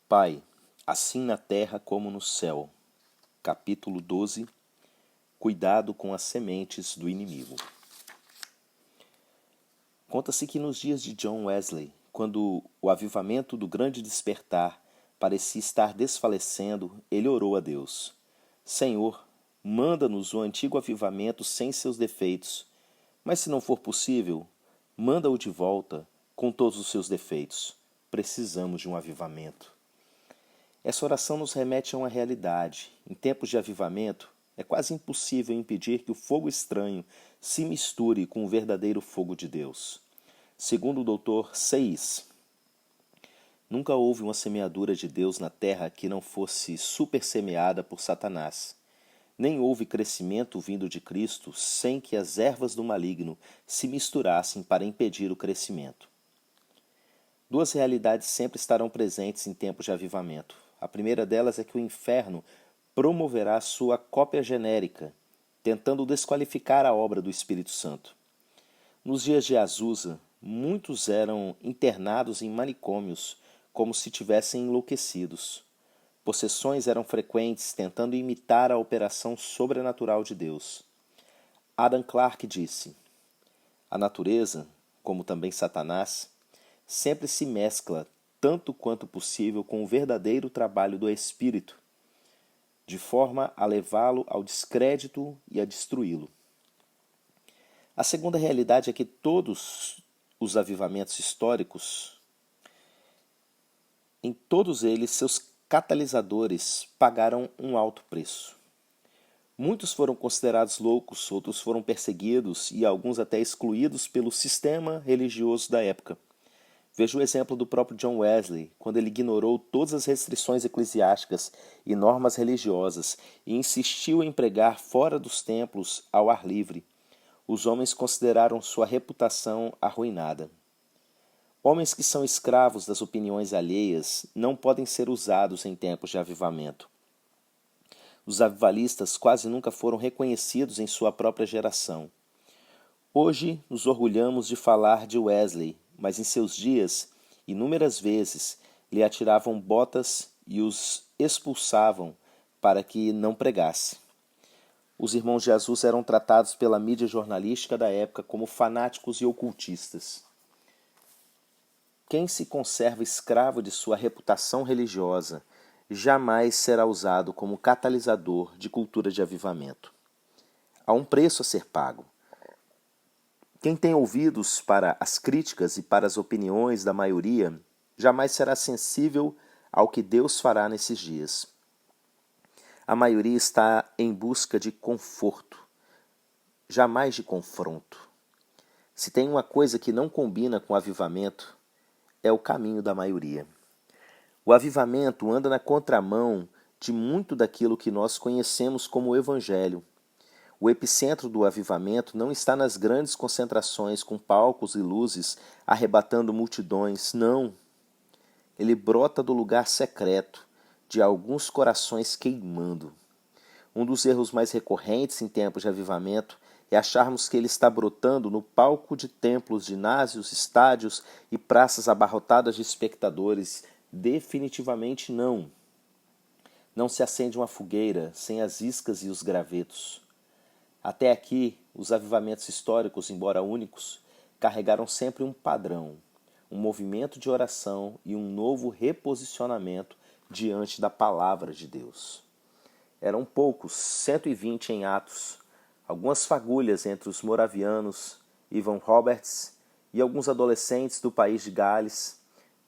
Pai, assim na terra como no céu. Capítulo 12. Cuidado com as sementes do inimigo. Conta-se que nos dias de John Wesley, quando o avivamento do grande despertar parecia estar desfalecendo, ele orou a Deus: Senhor, manda-nos o antigo avivamento sem seus defeitos, mas se não for possível, manda-o de volta com todos os seus defeitos. Precisamos de um avivamento. Essa oração nos remete a uma realidade. Em tempos de avivamento, é quase impossível impedir que o fogo estranho se misture com o verdadeiro fogo de Deus. Segundo o Dr. Seuss, nunca houve uma semeadura de Deus na terra que não fosse supersemeada por Satanás. Nem houve crescimento vindo de Cristo sem que as ervas do maligno se misturassem para impedir o crescimento. Duas realidades sempre estarão presentes em tempos de avivamento. A primeira delas é que o inferno promoverá sua cópia genérica, tentando desqualificar a obra do Espírito Santo. Nos dias de Azusa, muitos eram internados em manicômios como se tivessem enlouquecidos. Possessões eram frequentes, tentando imitar a operação sobrenatural de Deus. Adam Clarke disse: a natureza, como também Satanás, sempre se mescla tanto quanto possível com o verdadeiro trabalho do Espírito, de forma a levá-lo ao descrédito e a destruí-lo. A segunda realidade é que todos os avivamentos históricos, em todos eles, seus catalisadores pagaram um alto preço. Muitos foram considerados loucos, outros foram perseguidos e alguns até excluídos pelo sistema religioso da época. Veja o exemplo do próprio John Wesley, quando ele ignorou todas as restrições eclesiásticas e normas religiosas e insistiu em pregar fora dos templos ao ar livre. Os homens consideraram sua reputação arruinada. Homens que são escravos das opiniões alheias não podem ser usados em tempos de avivamento. Os avivalistas quase nunca foram reconhecidos em sua própria geração. Hoje nos orgulhamos de falar de Wesley, mas em seus dias, inúmeras vezes, lhe atiravam botas e os expulsavam para que não pregasse. Os irmãos de Jesus eram tratados pela mídia jornalística da época como fanáticos e ocultistas. Quem se conserva escravo de sua reputação religiosa jamais será usado como catalisador de cultura de avivamento. Há um preço a ser pago. Quem tem ouvidos para as críticas e para as opiniões da maioria jamais será sensível ao que Deus fará nesses dias. A maioria está em busca de conforto, jamais de confronto. Se tem uma coisa que não combina com o avivamento, é o caminho da maioria. O avivamento anda na contramão de muito daquilo que nós conhecemos como o Evangelho. O epicentro do avivamento não está nas grandes concentrações com palcos e luzes arrebatando multidões, não. Ele brota do lugar secreto, de alguns corações queimando. Um dos erros mais recorrentes em tempos de avivamento é acharmos que ele está brotando no palco de templos, ginásios, estádios e praças abarrotadas de espectadores. Definitivamente não. Não se acende uma fogueira sem as iscas e os gravetos. Até aqui, os avivamentos históricos, embora únicos, carregaram sempre um padrão, um movimento de oração e um novo reposicionamento diante da palavra de Deus. Eram poucos, 120 em Atos, algumas fagulhas entre os moravianos, Evan Roberts e alguns adolescentes do país de Gales,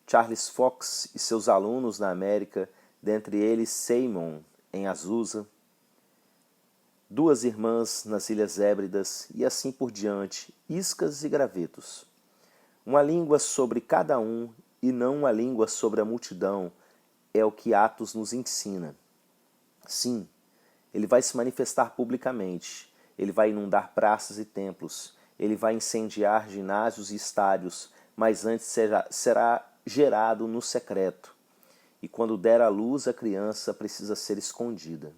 Charles Fox e seus alunos na América, dentre eles Simon, em Azusa, duas irmãs nas Ilhas Hébridas e assim por diante, iscas e gravetos. Uma língua sobre cada um e não uma língua sobre a multidão é o que Atos nos ensina. Sim, ele vai se manifestar publicamente, ele vai inundar praças e templos, ele vai incendiar ginásios e estádios, mas antes será gerado no secreto. E quando der à luz a criança, precisa ser escondida.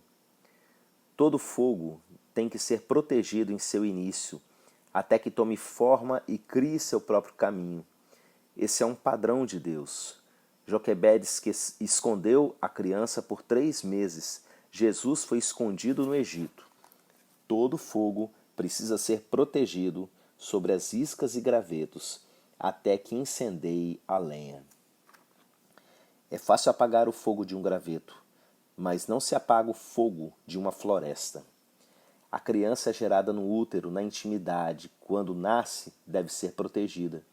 Todo fogo tem que ser protegido em seu início, até que tome forma e crie seu próprio caminho. Esse é um padrão de Deus. Joquebedes que escondeu a criança por 3 meses. Jesus foi escondido no Egito. Todo fogo precisa ser protegido sobre as iscas e gravetos até que incendeie a lenha. É fácil apagar o fogo de um graveto, mas não se apaga o fogo de uma floresta. A criança é gerada no útero, na intimidade. Quando nasce, deve ser protegida.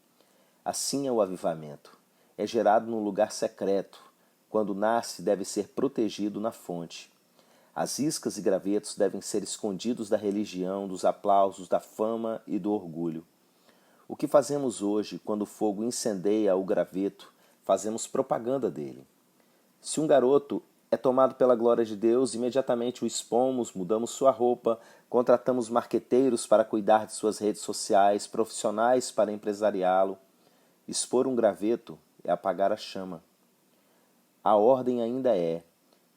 Assim é o avivamento. É gerado num lugar secreto. Quando nasce, deve ser protegido na fonte. As iscas e gravetos devem ser escondidos da religião, dos aplausos, da fama e do orgulho. O que fazemos hoje, quando o fogo incendeia o graveto, fazemos propaganda dele. Se um garoto é tomado pela glória de Deus, imediatamente o expomos, mudamos sua roupa, contratamos marqueteiros para cuidar de suas redes sociais, profissionais para empresariá-lo. Expor um graveto é apagar a chama. A ordem ainda é: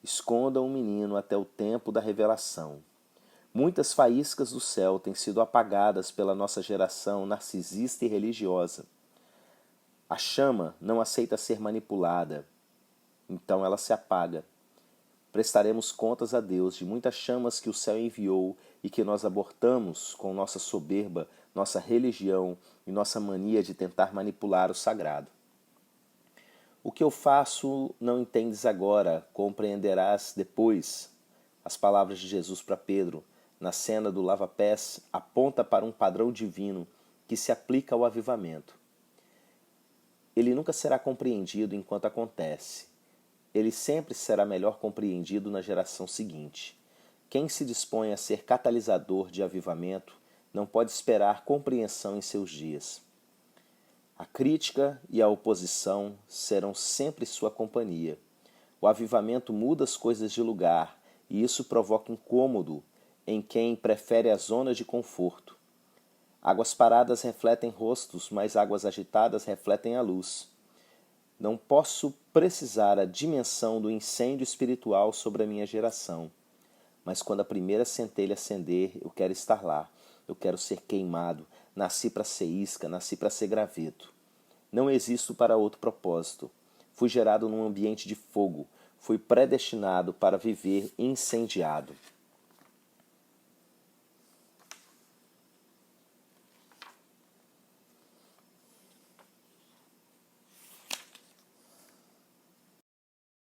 esconda um menino até o tempo da revelação. Muitas faíscas do céu têm sido apagadas pela nossa geração narcisista e religiosa. A chama não aceita ser manipulada, então ela se apaga. Prestaremos contas a Deus de muitas chamas que o céu enviou e que nós abortamos com nossa soberba, nossa religião e nossa mania de tentar manipular o sagrado. O que eu faço não entendes agora, compreenderás depois. As palavras de Jesus para Pedro, na cena do lava-pés, aponta para um padrão divino que se aplica ao avivamento. Ele nunca será compreendido enquanto acontece. Ele sempre será melhor compreendido na geração seguinte. Quem se dispõe a ser catalisador de avivamento não pode esperar compreensão em seus dias. A crítica e a oposição serão sempre sua companhia. O avivamento muda as coisas de lugar e isso provoca incômodo em quem prefere as zonas de conforto. Águas paradas refletem rostos, mas águas agitadas refletem a luz. Não posso precisar a dimensão do incêndio espiritual sobre a minha geração. Mas quando a primeira centelha acender, eu quero estar lá. Eu quero ser queimado. Nasci para ser isca, nasci para ser graveto. Não existo para outro propósito. Fui gerado num ambiente de fogo. Fui predestinado para viver incendiado.